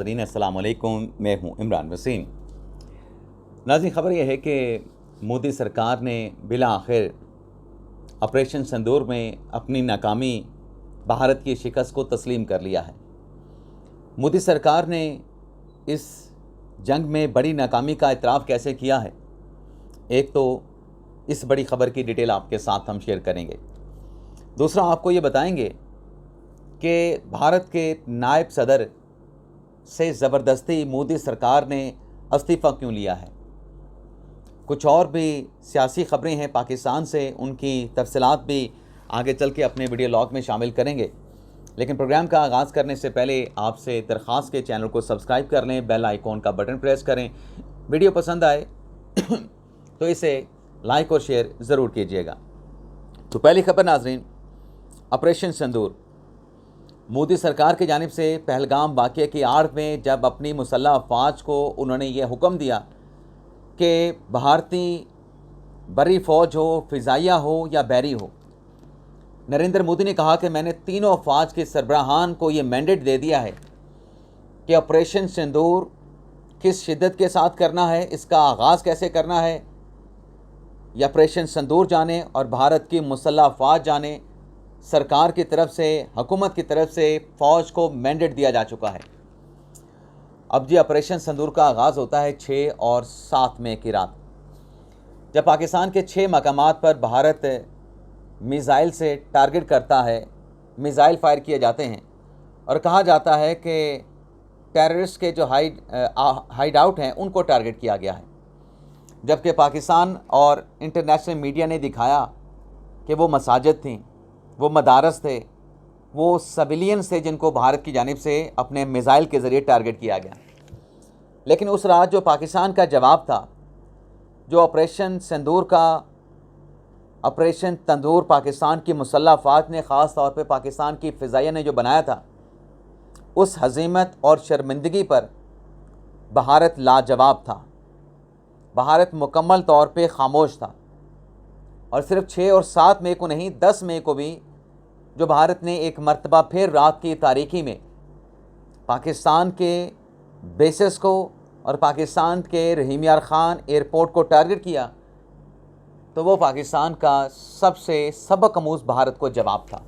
अस्सलाम वालेकुम, मैं हूं इमरान वसीम। नाज़रीन, ख़बर यह है कि मोदी सरकार ने बिला आखिर ऑपरेशन सिंदूर में अपनी नाकामी, भारत की शिकस्त को तस्लीम कर लिया है। मोदी सरकार ने इस जंग में बड़ी नाकामी का इतराफ़ कैसे किया है, एक तो इस बड़ी ख़बर की डिटेल आपके साथ हम शेयर करेंगे। दूसरा, आपको ये बताएंगे कि भारत के नायब सदर से ज़बरदस्ती मोदी सरकार ने इस्तीफ़ा क्यों लिया है। कुछ और भी सियासी ख़बरें हैं पाकिस्तान से, उनकी तफसीलात भी आगे चल के अपने वीडियो लॉग में शामिल करेंगे। लेकिन प्रोग्राम का आगाज़ करने से पहले आपसे दरख्वास्त के चैनल को सब्सक्राइब कर लें, बेल आइकॉन का बटन प्रेस करें। वीडियो पसंद आए तो इसे लाइक और शेयर ज़रूर कीजिएगा। तो पहली खबर नाज़रीन, ऑपरेशन सिंदूर। मोदी सरकार की जानिब से पहलगाम वाक़ये की आड़ में जब अपनी मुसल्लह अफ़वाज को उन्होंने ये हुक्म दिया कि भारतीय बरी फ़ौज हो, फ़िज़ाइया हो या बहरी हो, नरेंद्र मोदी ने कहा कि मैंने तीनों अफ़वाज के सरबराहान को ये मैंडेट दे दिया है कि ऑपरेशन सिंदूर किस शिद्दत के साथ करना है, इसका आगाज़ कैसे करना है, यह ऑपरेशन सिंदूर जाने और भारत की मुसल्लह अफ़वाज जाने। सरकार की तरफ से, हुकूमत की तरफ से फ़ौज को मैंडेट दिया जा चुका है। अब जी ऑपरेशन सिंदूर का आगाज़ होता है 6 और 7 मई की रात, जब पाकिस्तान के 6 मकामात पर भारत मिसाइल से टारगेट करता है, मिसाइल फायर किए जाते हैं और कहा जाता है कि टेररिस्ट के जो हाइड आउट हैं उनको टारगेट किया गया है। जबकि पाकिस्तान और इंटरनेशनल मीडिया ने दिखाया कि वो मसाजिद थीं, वो मदारस थे, वो सिविलियंस थे जिनको भारत की जानिब से अपने मिसाइल के ज़रिए टारगेट किया गया। लेकिन उस रात जो पाकिस्तान का जवाब था, जो ऑपरेशन सिंदूर का, ऑपरेशन तंदूर पाकिस्तान की मुसल्लह अफ़वाज ने, ख़ास तौर पे पाकिस्तान की फ़िज़ाइया ने जो बनाया था, उस हज़ीमत और शर्मिंदगी पर भारत लाजवाब था। भारत मुकम्मल तौर पे ख़ामोश था और सिर्फ 6 और 7 मई को नहीं, 10 मई को भी जो भारत ने एक मर्तबा फिर रात की तारीकी में पाकिस्तान के बेसेस को और पाकिस्तान के रहीम यार ख़ान एयरपोर्ट को टारगेट किया, तो वो पाकिस्तान का सबसे सबक आमूज़ भारत को जवाब था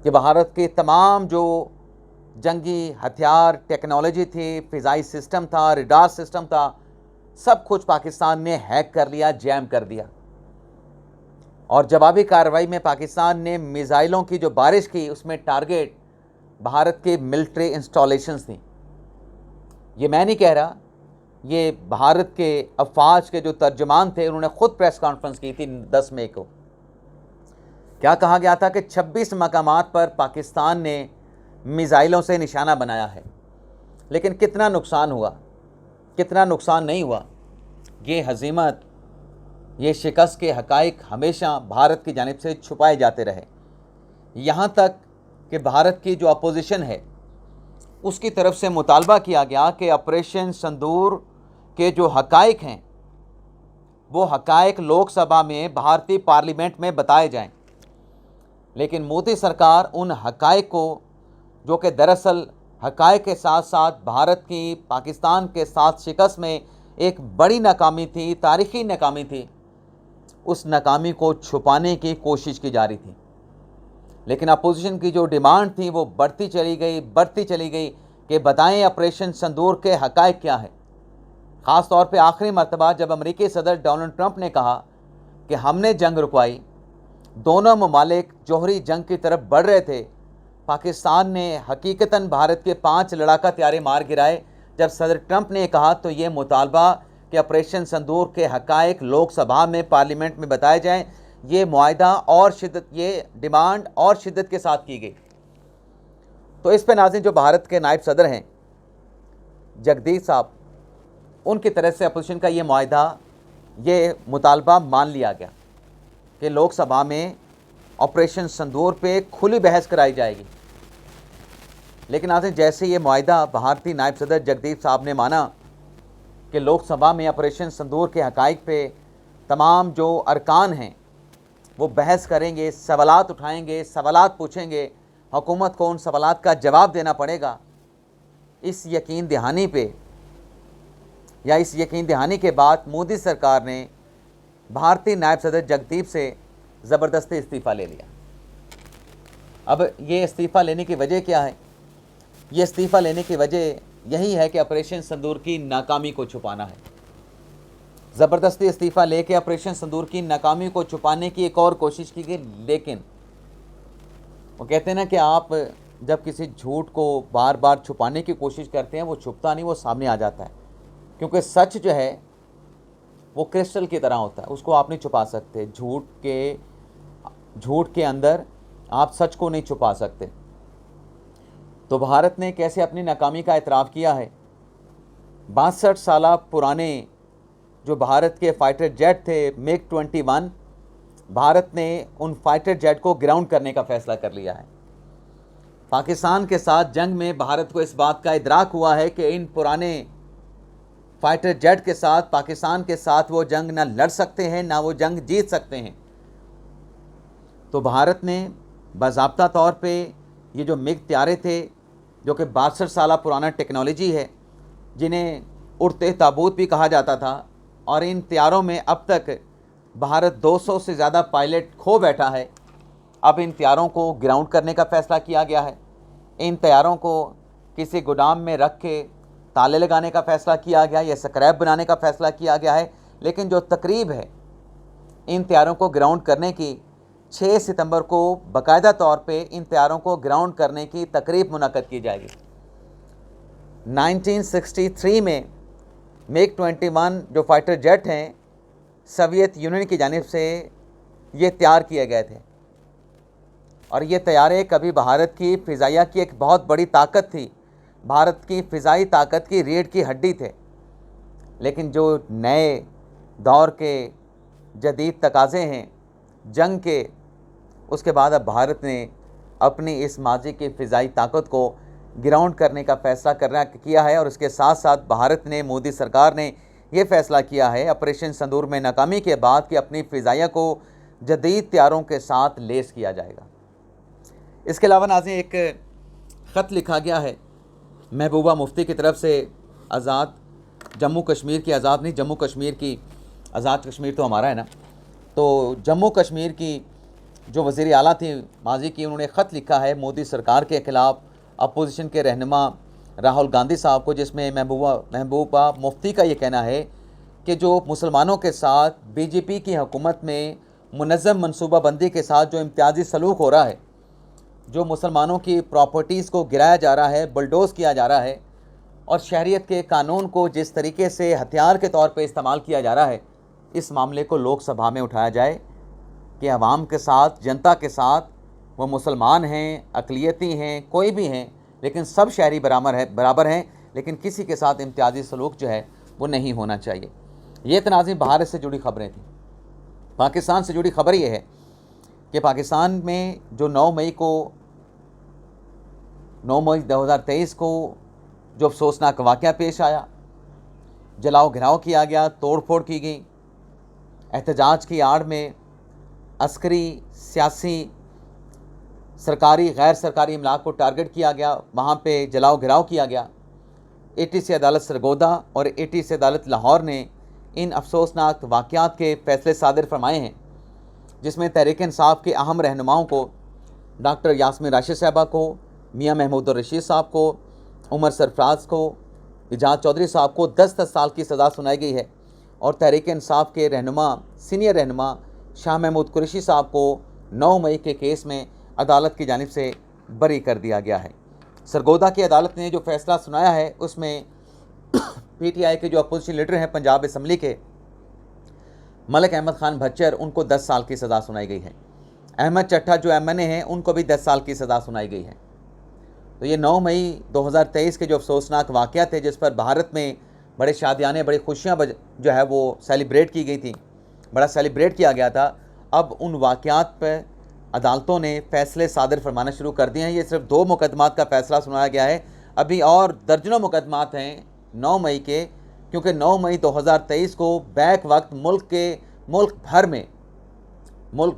कि भारत के तमाम जो जंगी हथियार, टेक्नोलॉजी थी, फ़िज़ाई सिस्टम था, रडार सिस्टम था, सब कुछ पाकिस्तान ने हैक कर लिया, जैम कर दिया। और जवाबी कार्रवाई में पाकिस्तान ने मिसाइलों की जो बारिश की, उसमें टारगेट भारत के मिलिट्री इंस्टॉलेशंस थी। ये मैं नहीं कह रहा, ये भारत के अफ़वाज के जो तर्जुमान थे उन्होंने ख़ुद प्रेस कॉन्फ्रेंस की थी 10 मई को। क्या कहा गया था कि 26 मकामात पर पाकिस्तान ने मिसाइलों से निशाना बनाया है। लेकिन कितना नुकसान हुआ, कितना नुकसान नहीं हुआ, ये हज़ीमत, ये शिकस्त के हक़ाइक़ हमेशा भारत की जानिब से छुपाए जाते रहे। यहाँ तक कि भारत की जो अपोजिशन है उसकी तरफ से मुतालबा किया गया कि ऑपरेशन सिंदूर के जो हक़ाइक़ हैं वो हक़ाइक़ लोकसभा में, भारतीय पार्लियामेंट में बताए जाएं। लेकिन मोदी सरकार उन हक़ाइक़ को, जो कि दरअसल हक़ाइक़ के साथ साथ भारत की पाकिस्तान के साथ शिकस्त में एक बड़ी नाकामी थी, तारीख़ी नाकामी थी, उस नाकामी को छुपाने की कोशिश की जा रही थी। लेकिन अपोजिशन की जो डिमांड थी वो बढ़ती चली गई कि बताएं ऑपरेशन सिंदूर के हक़ाइक़ क्या है। ख़ास तौर पे आखिरी मरतबा जब अमेरिकी सदर डोनाल्ड ट्रंप ने कहा कि हमने जंग रुकवाई, दोनों ममालिक जौहरी जंग की तरफ बढ़ रहे थे, पाकिस्तान ने हकीकतन भारत के 5 लड़ाका त्यारे मार गिराए। जब सदर ट्रंप ने कहा तो ये मुतालबा कि ऑपरेशन सिंदूर के हक़ाइक़ लोकसभा में, पार्लियामेंट में बताए जाएं, ये मुआहिदा और शिद्दत, ये डिमांड और शिद्दत के साथ की गई। तो इस पर नाज़रीन जो भारत के नायब सदर हैं जगदीप साहब, उनकी तरफ से अपोजिशन का ये मुआहिदा, ये मुतालबा मान लिया गया कि लोकसभा में ऑपरेशन सिंदूर पे खुली बहस कराई जाएगी। लेकिन नाज़रीन जैसे ये मुआहिदा भारतीय नायब सदर जगदीप साहब ने माना कि लोकसभा में ऑपरेशन सिंदूर के हक़ाइक़ पे तमाम जो अरकान हैं वो बहस करेंगे, सवालात उठाएंगे, सवालात पूछेंगे, हुकूमत को उन सवालात का जवाब देना पड़ेगा, इस यकीन दहानी पे या इस यकीन दहानी के बाद मोदी सरकार ने भारतीय नायब सदर जगदीप से ज़बरदस्ती इस्तीफ़ा ले लिया। अब ये इस्तीफ़ा लेने की वजह क्या है? ये इस्तीफ़ा लेने की वजह यही है कि ऑपरेशन सिंदूर की नाकामी को छुपाना है। ज़बरदस्ती इस्तीफ़ा लेके ऑपरेशन सिंदूर की नाकामी को छुपाने की एक और कोशिश की गई, लेकिन वो कहते हैं ना कि आप जब किसी झूठ को बार बार छुपाने की कोशिश करते हैं, वो छुपता नहीं, वो सामने आ जाता है। क्योंकि सच जो है वो क्रिस्टल की तरह होता है, उसको आप नहीं छुपा सकते। झूठ के अंदर आप सच को नहीं छुपा सकते। तो भारत ने कैसे अपनी नाकामी का एतराफ़ किया है? 62 साल पुराने जो भारत के फाइटर जेट थे MiG-21, भारत ने उन फाइटर जेट को ग्राउंड करने का फ़ैसला कर लिया है। पाकिस्तान के साथ जंग में भारत को इस बात का इदराक हुआ है कि इन पुराने फाइटर जेट के साथ पाकिस्तान के साथ वो जंग ना लड़ सकते हैं, ना वो जंग जीत सकते हैं। तो भारत ने बाज़ाब्ता तौर पे ये जो मिग त्यारे थे, जो कि 62 साल पुराना टेक्नोलॉजी है, जिन्हें उड़ते ताबूत भी कहा जाता था, और इन त्यारों में अब तक भारत 200 से ज़्यादा पायलट खो बैठा है। अब इन त्यारों को ग्राउंड करने का फ़ैसला किया गया है। इन त्यारों को किसी गोदाम में रख के ताले लगाने का फ़ैसला किया गया या स्क्रैप बनाने का फ़ैसला किया गया है। लेकिन जो तकरीब है इन त्यारों को ग्राउंड करने की, 6 सितंबर को बाकायदा तौर पे इन त्यारों को ग्राउंड करने की तकरीब मुनक़्क़द की जाएगी। 1963 में MiG-21 जो फाइटर जेट हैं, सोवियत यूनियन की जानिब से ये तैयार किए गए थे, और ये तैयारे कभी भारत की फ़िज़ाइया की एक बहुत बड़ी ताकत थी, भारत की फ़िज़ाई ताकत की रीढ़ की हड्डी थे। लेकिन जो नए दौर के जदीद तकाज़े हैं जंग के, उसके बाद अब भारत ने अपनी इस माजी की फ़िज़ाई ताकत को ग्राउंड करने का फ़ैसला किया है। और उसके साथ साथ भारत ने, मोदी सरकार ने ये फ़ैसला किया है ऑपरेशन सिंदूर में नाकामी के बाद कि अपनी फ़िज़ाइया को जदीद त्यारों के साथ लेस किया जाएगा। इसके अलावा नाज़रीन, एक ख़त लिखा गया है महबूबा मुफ्ती की तरफ से आज़ाद जम्मू कश्मीर की, आज़ाद नहीं जम्मू कश्मीर की, आज़ाद कश्मीर तो हमारा है ना, तो जम्मू कश्मीर की जो वज़ीर आला थी माजी की, उन्होंने ख़त लिखा है मोदी सरकार के ख़िलाफ़ अपोजिशन के रहनुमा राहुल गांधी साहब को, जिसमें महबूबा मुफ्ती का ये कहना है कि जो मुसलमानों के साथ बीजेपी की हुकूमत में मुनज़्ज़म मनसूबाबंदी के साथ जो इम्तियाजी सलूक हो रहा है, जो मुसलमानों की प्रॉपर्टीज़ को गिराया जा रहा है, बुलडोज़ किया जा रहा है, और शहरियत के कानून को जिस तरीके से हथियार के तौर पे इस्तेमाल किया जा रहा है, इस मामले को लोकसभा में उठाया जाए कि अवाम के साथ, जनता के साथ, वो मुसलमान हैं, अक़लियती हैं, कोई भी हैं, लेकिन सब शहरी बराबर हैं, लेकिन किसी के साथ इम्तियाजी सलूक जो है वो नहीं होना चाहिए। ये तनाज़ी भारत से जुड़ी ख़बरें थी। पाकिस्तान से जुड़ी ख़बर ये है कि पाकिस्तान में जो 9 मई 2023 को जो अफसोसनाक वाक़या पेश आया, जलाओ घिराव किया गया, तोड़ फोड़ की गई, एहतजाज की आड़ में अस्करी, सियासी, सरकारी, गैर सरकारी इमलाक को टारगेट किया गया, वहाँ पे जलाओ घिराव किया गया। ATC अदालत सरगोदा और ATC अदालत लाहौर ने इन अफसोसनाक वाक़यात के फ़ैसले सादिर फरमाए हैं, जिसमें तहरीक इंसाफ के अहम रहनुमाओं को, डॉक्टर यास्मीन राशिद साहबा को, मियाँ महमूद रशीद साहब को, उमर सरफराज को, इजाज़ चौधरी साहब को 10-10 साल की सज़ा सुनाई गई है, और तहरीक इंसाफ के रहनुमा, सीनियर रहनुमा शाह महमूद कुरैशी साहब को 9 मई के केस में अदालत की जानिब से बरी कर दिया गया है। सरगोदा की अदालत ने जो फ़ैसला सुनाया है उसमें PTI के जो अपोजिशन लीडर हैं पंजाब असम्बली के मलिक अहमद ख़ान भच्चर, उनको 10 साल की सज़ा सुनाई गई है। अहमद चट्टा जो MNA हैं, उनको भी 10 साल की सज़ा सुनाई गई है। तो ये 9 मई 2023 के जो अफसोसनाक वाक़या थे, जिस पर भारत में बड़े शादियाने, बड़ी खुशियाँ जो है वो सेलिब्रेट की गई थी, बड़ा सेलिब्रेट किया गया था। अब उन वाक़यात पर अदालतों ने फ़ैसले सादिर फरमाना शुरू कर दिए हैं। ये सिर्फ 2 मुकदमात का फ़ैसला सुनाया गया है, अभी और दर्जनों मुकदमात हैं 9 मई के, क्योंकि 9 मई 2023 को बैक वक्त मुल्क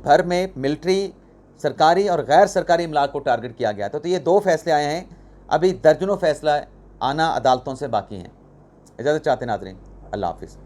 भर में मिलिट्री, सरकारी और गैर सरकारी इमलाक को टारगेट किया गया था। तो ये 2 फ़ैसले आए हैं, अभी दर्जनों फ़ैसला आना अदालतों से बाकी हैं। इजाज़त चाहते हैं नाज़रीन, अल्लाह हाफ़िज़।